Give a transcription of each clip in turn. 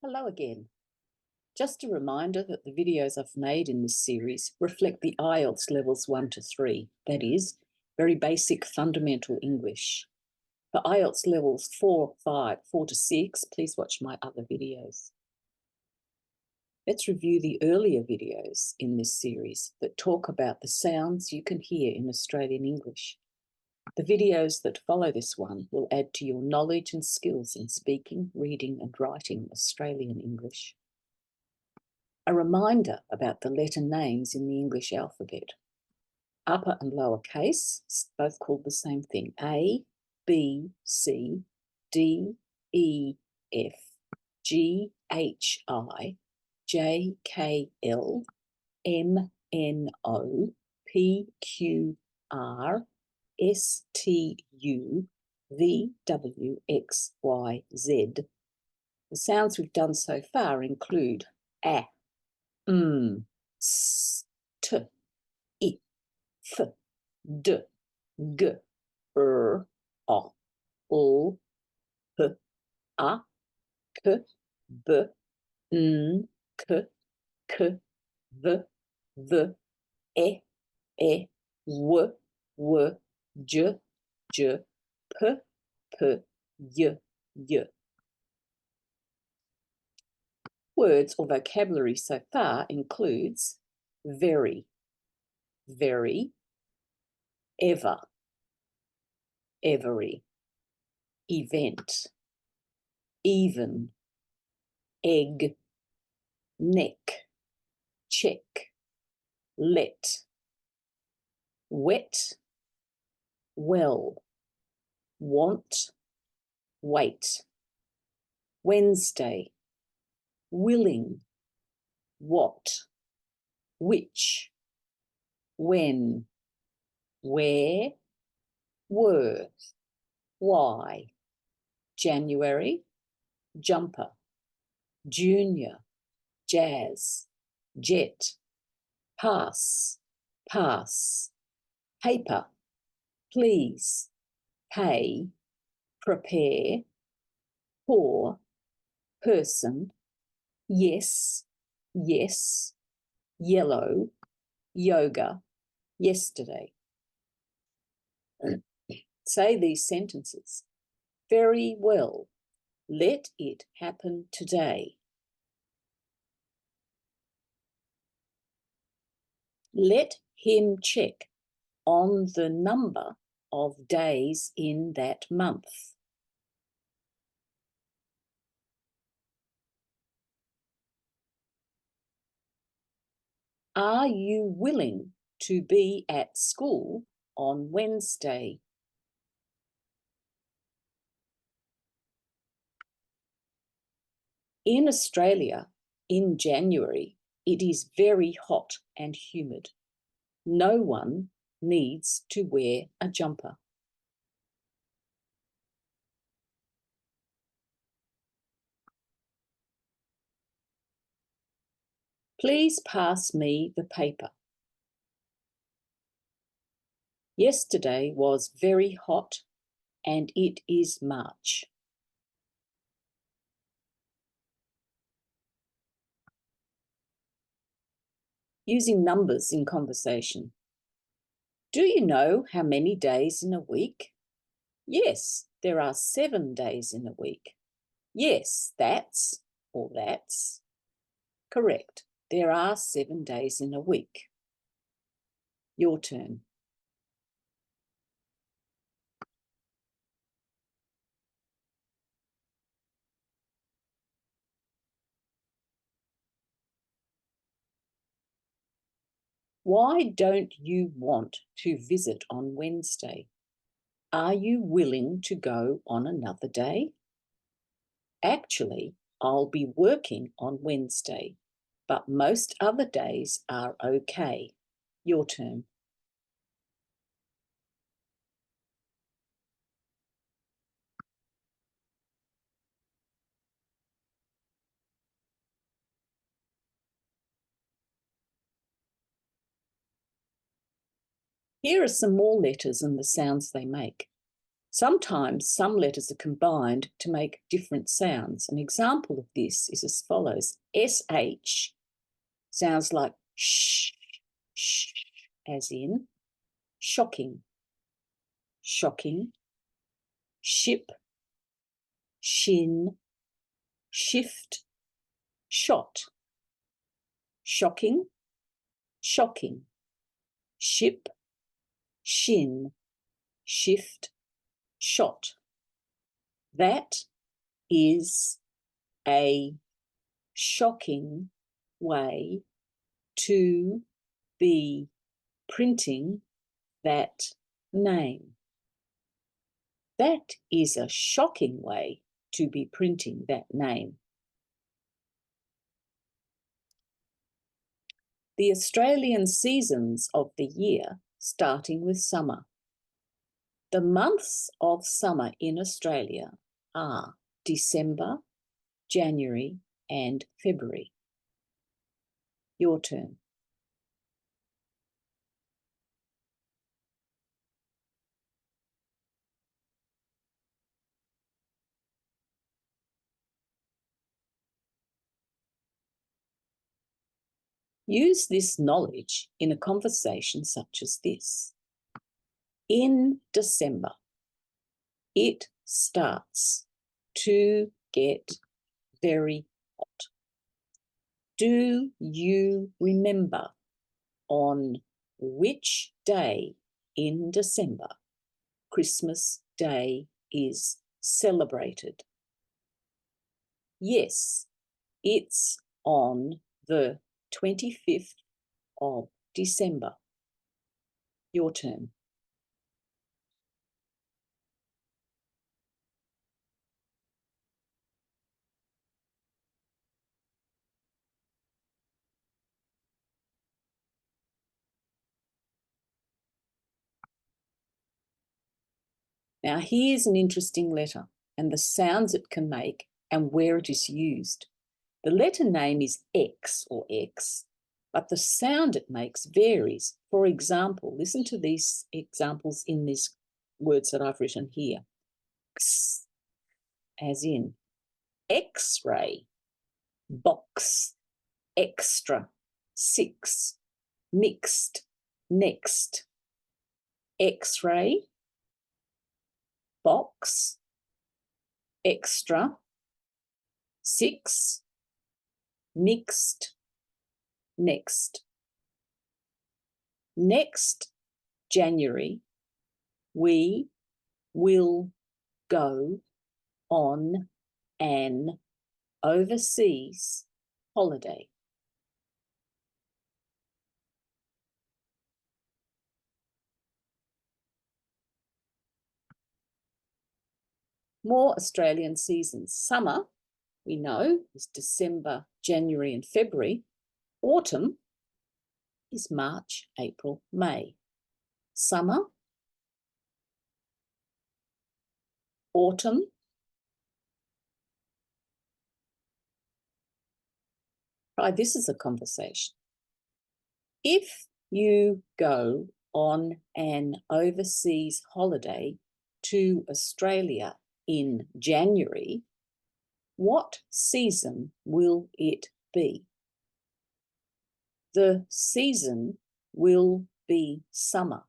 Hello again. Just a reminder that the videos I've made in this series reflect the IELTS levels 1 to 3, that is, very basic fundamental English. For IELTS levels 4, 5, 4 to 6, please watch my other videos. Let's review the earlier videos in this series that talk about the sounds you can hear in Australian English. The videos that follow this one will add to your knowledge and skills in speaking, reading and writing Australian English. A reminder about the letter names in the English alphabet. Upper and lower case, both called the same thing. A, B, C, D, E, F, G, H, I, J, K, L, M, N, O, P, Q, R, S, T, U, V, W, X, Y, Z. The sounds we've done so far include A, S, T, I, F, D, G, R, O, L, P, A, K, B, N, K, K, V, V, E, W, W, J, J, P, P, Y, Y. Words or vocabulary so far includes very, very, ever, every, event, even, egg, neck, check, let, wet, well, want, wait, Wednesday, willing, what, which, when, where, were, why, January, jumper, junior, jazz, jet, pass, pass, paper, please, pay, prepare, pour, person, yes, yes, yellow, yoga, yesterday. Say these sentences. Very well. Let it happen today. Let him check on the number of days in that month. Are you willing to be at school on Wednesday? In Australia, in January, it is very hot and humid. No one needs to wear a jumper. Please pass me the paper. Yesterday was very hot and it is March. Using numbers in conversation. Do you know how many days in a week? Yes, there are 7 days in a week. Yes, that's, or that's. Correct. There are 7 days in a week. Your turn. Why don't you want to visit on Wednesday? Are you willing to go on another day? Actually, I'll be working on Wednesday, but most other days are okay. Your turn. Here are some more letters and the sounds they make. Sometimes some letters are combined to make different sounds. An example of this is as follows. SH sounds like sh, sh, as in shocking, shocking, ship, shin, shift, shot, shocking, shocking, ship, shin, shift, shot. That is a shocking way to be printing that name. That is a shocking way to be printing that name. The Australian seasons of the year, starting with summer. The months of summer in Australia are December, January, and February. Your turn. Use this knowledge in a conversation such as this. In December, it starts to get very hot. Do you remember on which day in December Christmas Day is celebrated? Yes, it's on the 25th of December. Your turn. Now, here's an interesting letter and the sounds it can make and where it is used. The letter name is X or X, but the sound it makes varies. For example, listen to these examples in these words that I've written here. X, as in X-ray, box, extra, 6, mixed, next. X-ray, box, extra, 6, mixed, next. Next January, we will go on an overseas holiday. More Australian seasons. Summer, we know, is December, January, and February. Autumn is March, April, May. Summer, autumn, try this as a conversation. If you go on an overseas holiday to Australia in January, what season will it be? The season will be summer,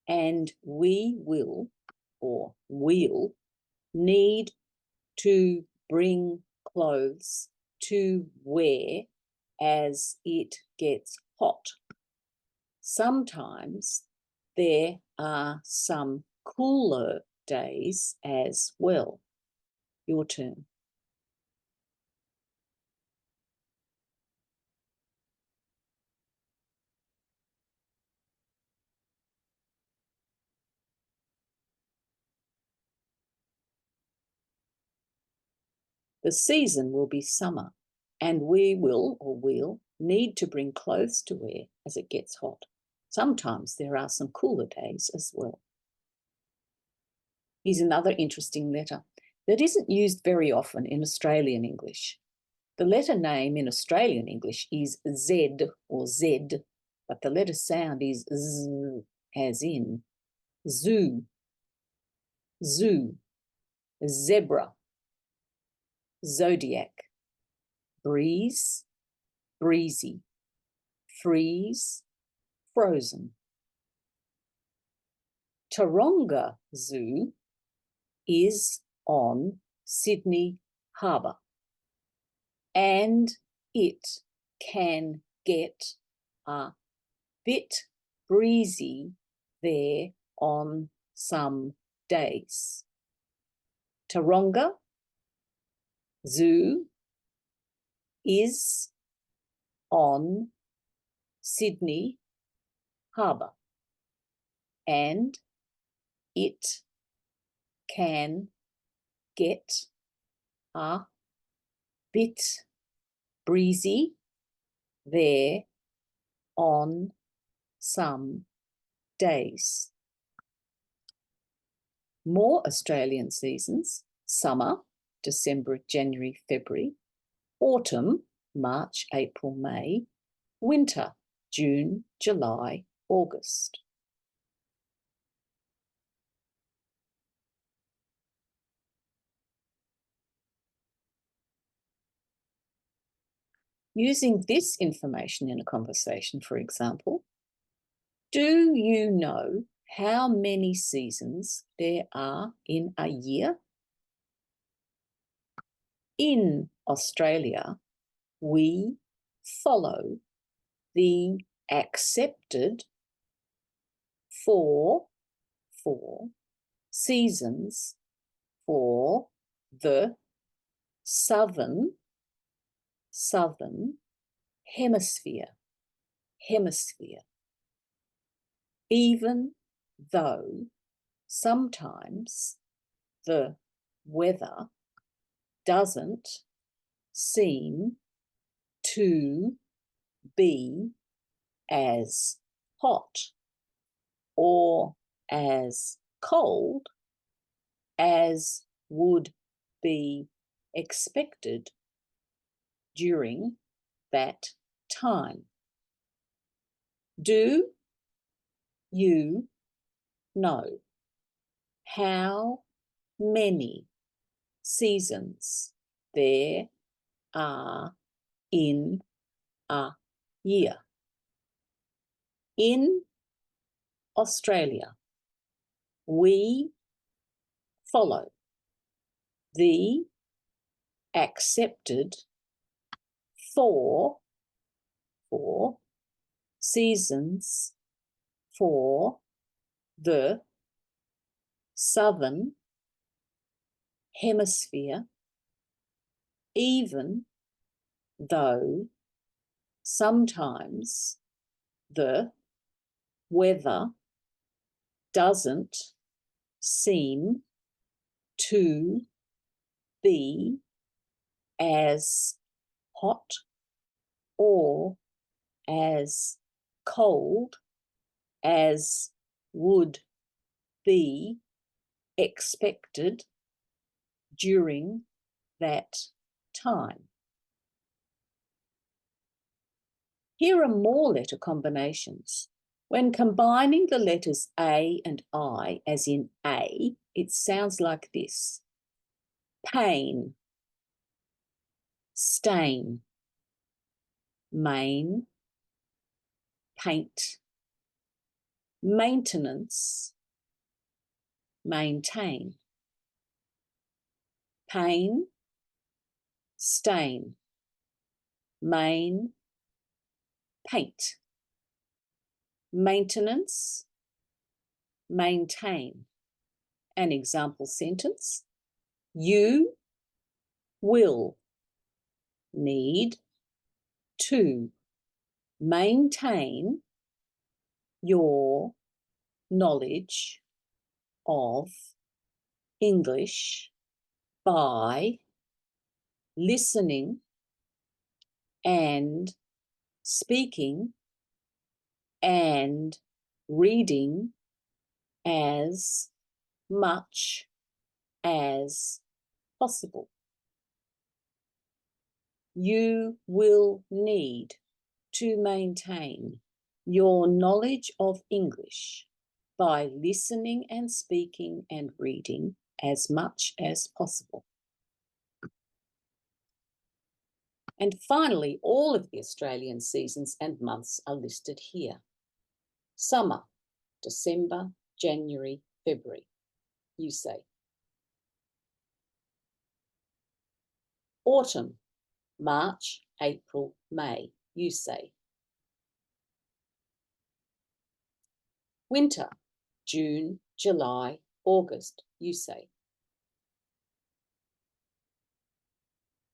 and we will, or we'll, need to bring clothes to wear as it gets hot. Sometimes there are some cooler days as well. Your turn. The season will be summer, and we will, or we'll, need to bring clothes to wear as it gets hot. Sometimes there are some cooler days as well. Here's another interesting letter that isn't used very often in Australian English. The letter name in Australian English is Z or Z, but the letter sound is Z, as in zoo. zoo, zebra, zodiac, breeze, breezy, freeze, frozen. Taronga Zoo is on Sydney Harbour, and it can get a bit breezy there on some days. Taronga Zoo is on Sydney Harbour, and it can get a bit breezy there on some days. More Australian seasons: summer, December, January, February; autumn, March, April, May; winter, June, July, August. Using this information in a conversation, for example, do you know how many seasons there are in a year? In Australia, we follow the accepted four seasons for the southern hemisphere, even though sometimes the weather doesn't seem to be as hot or as cold as would be expected during that time. Do you know how many seasons there are in a year? In Australia, we follow the accepted four seasons for the southern hemisphere, even though sometimes the weather doesn't seem to be as hot or as cold as would be expected during that time. Here are more letter combinations. When combining the letters A and I, as in A, it sounds like this: pain, stain, main, paint, maintenance, maintain. Pain, stain, main, paint, maintenance, maintain. An example sentence: you will need to maintain your knowledge of English by listening and speaking and reading as much as possible. You will need to maintain your knowledge of English by listening and speaking and reading as much as possible. And finally, all of the Australian seasons and months are listed here. Summer, December, January, February, you say. Autumn, March, April, May, you say. Winter, June, July, August, you say.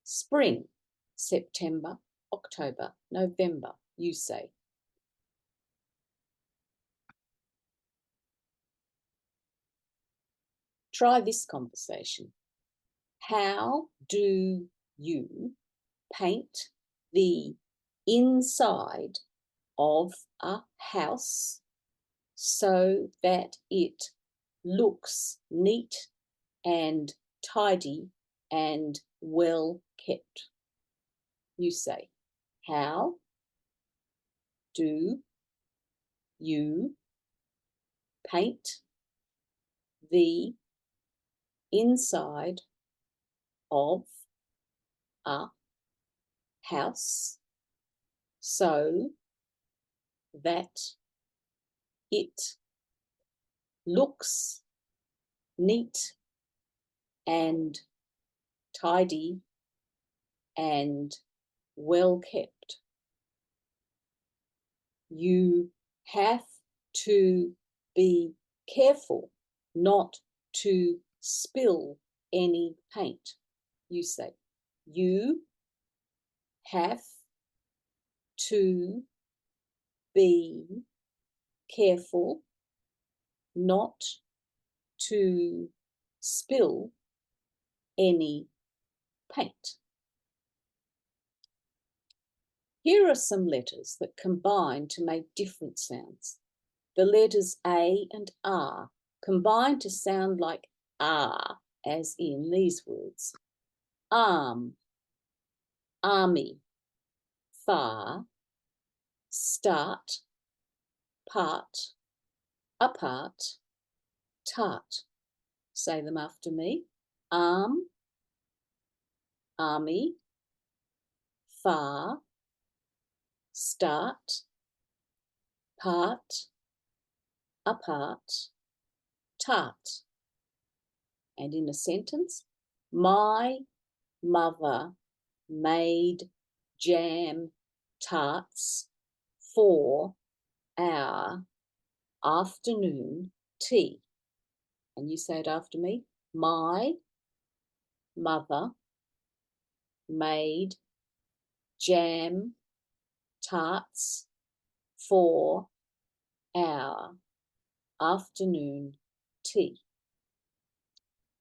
Spring, September, October, November, you say. Try this conversation. How do you paint the inside of a house so that it looks neat and tidy and well kept? You say, how do you paint the inside of a house so that it looks neat and tidy and well kept? You have to be careful not to spill any paint. You say, you have to be careful not to spill any paint. Here are some letters that combine to make different sounds. The letters A and R combine to sound like R, as in these words. Arm, army, far, start, part, apart, tart. Say them after me. Arm, army, far, start, part, apart, tart. And in a sentence, my mother made jam tarts for our afternoon tea. And you say it after me. My mother made jam tarts for our afternoon tea.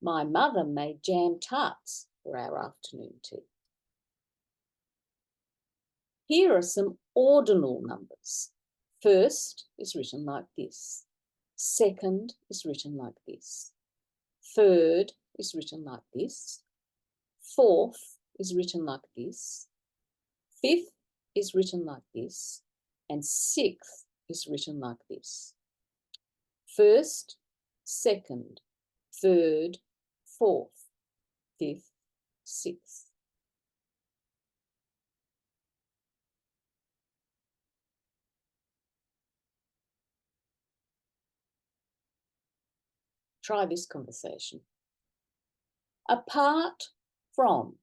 My mother made jam tarts for our afternoon tea. Here are some ordinal numbers. First is written like this. Second is written like this. Third is written like this. Fourth is written like this. Fifth is written like this. And sixth is written like this. First, second, third, fourth, fifth, sixth. Try this conversation. Apart from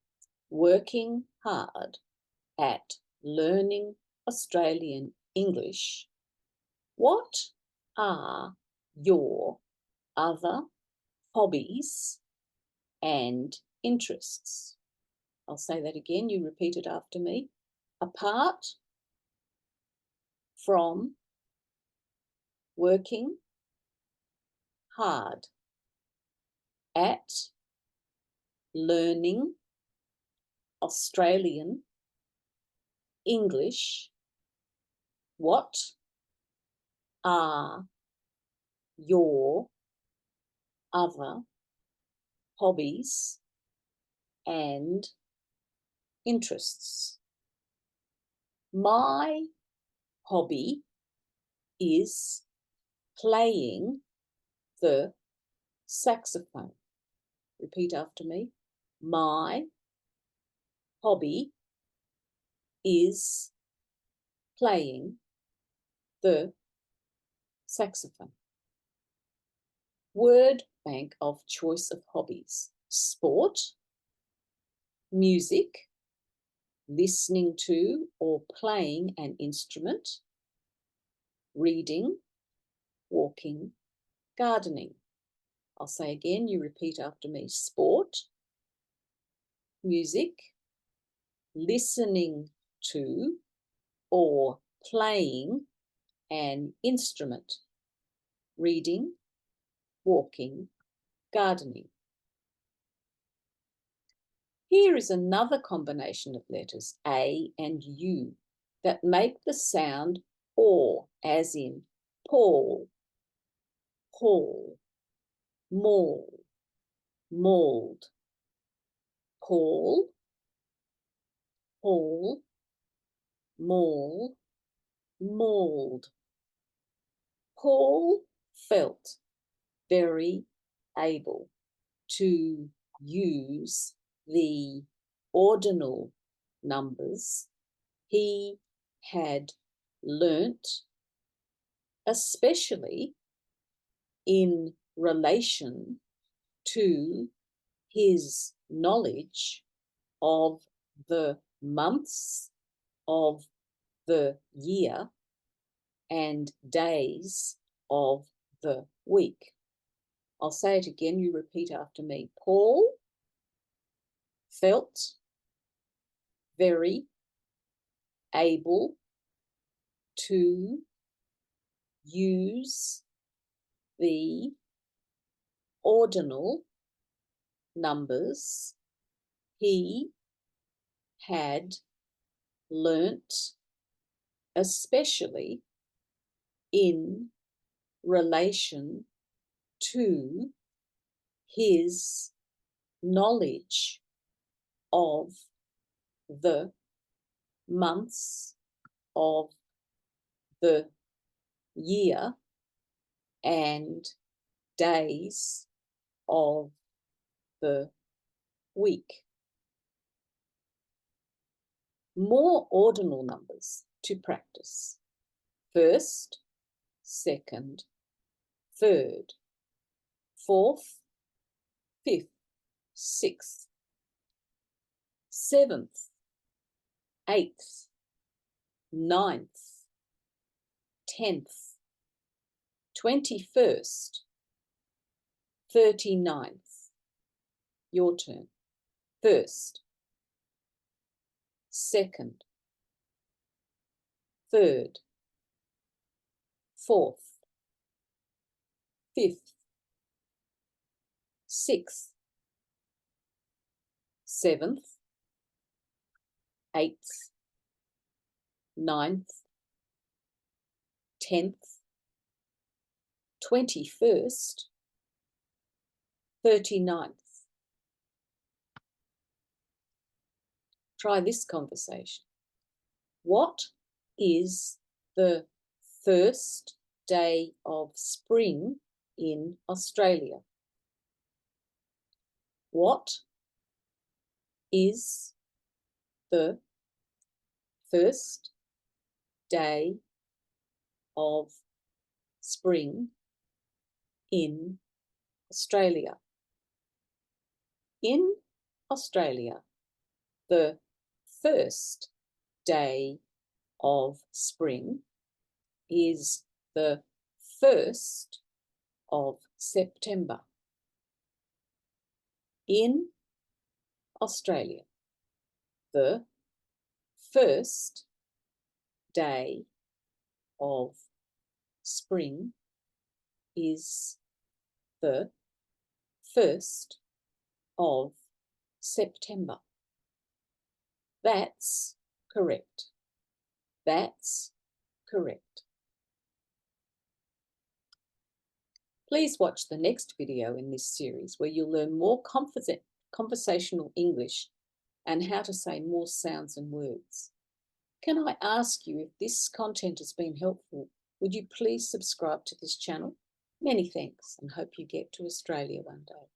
working hard at learning Australian English, what are your other hobbies and interests? I'll say that again, you repeat it after me. Apart from working hard at learning Australian English, what are your other hobbies and interests? My hobby is playing the saxophone. Repeat after me. My hobby is playing the saxophone. Word bank of choice of hobbies: sport, music, listening to or playing an instrument, reading, walking, gardening. I'll say again, you repeat after me: sport, music, listening to or playing an instrument, reading, walking, gardening. Here is another combination of letters, A and U, that make the sound or, as in Paul, Paul, maul, mauled. Paul, Paul, maul, mauled. Paul felt very able to use the ordinal numbers. He had learnt, especially in relation to his knowledge of the months of the year and days of the week. I'll say it again, you repeat after me. Paul felt very able to use the ordinal numbers. He had learnt, especially in relation to his knowledge of the months of the year and days of the week. More ordinal numbers to practice: first, second, third, fourth, fifth, sixth, seventh, eighth, ninth, 10th, 21st, 39th. Your turn. First, second, third, fourth, fifth, sixth, seventh, eighth, ninth, 10th, 21st, 39th. Try this conversation. What is the first day of spring in Australia? What is the first day of spring in Australia? In Australia, the first day of spring is the 1st of September. In Australia, the first day of spring is the 1st of September. That's correct. That's correct. Please watch the next video in this series where you'll learn more conversational English and how to say more sounds and words. Can I ask you if this content has been helpful Would you please subscribe to this channel? Many thanks, and hope you get to Australia one day.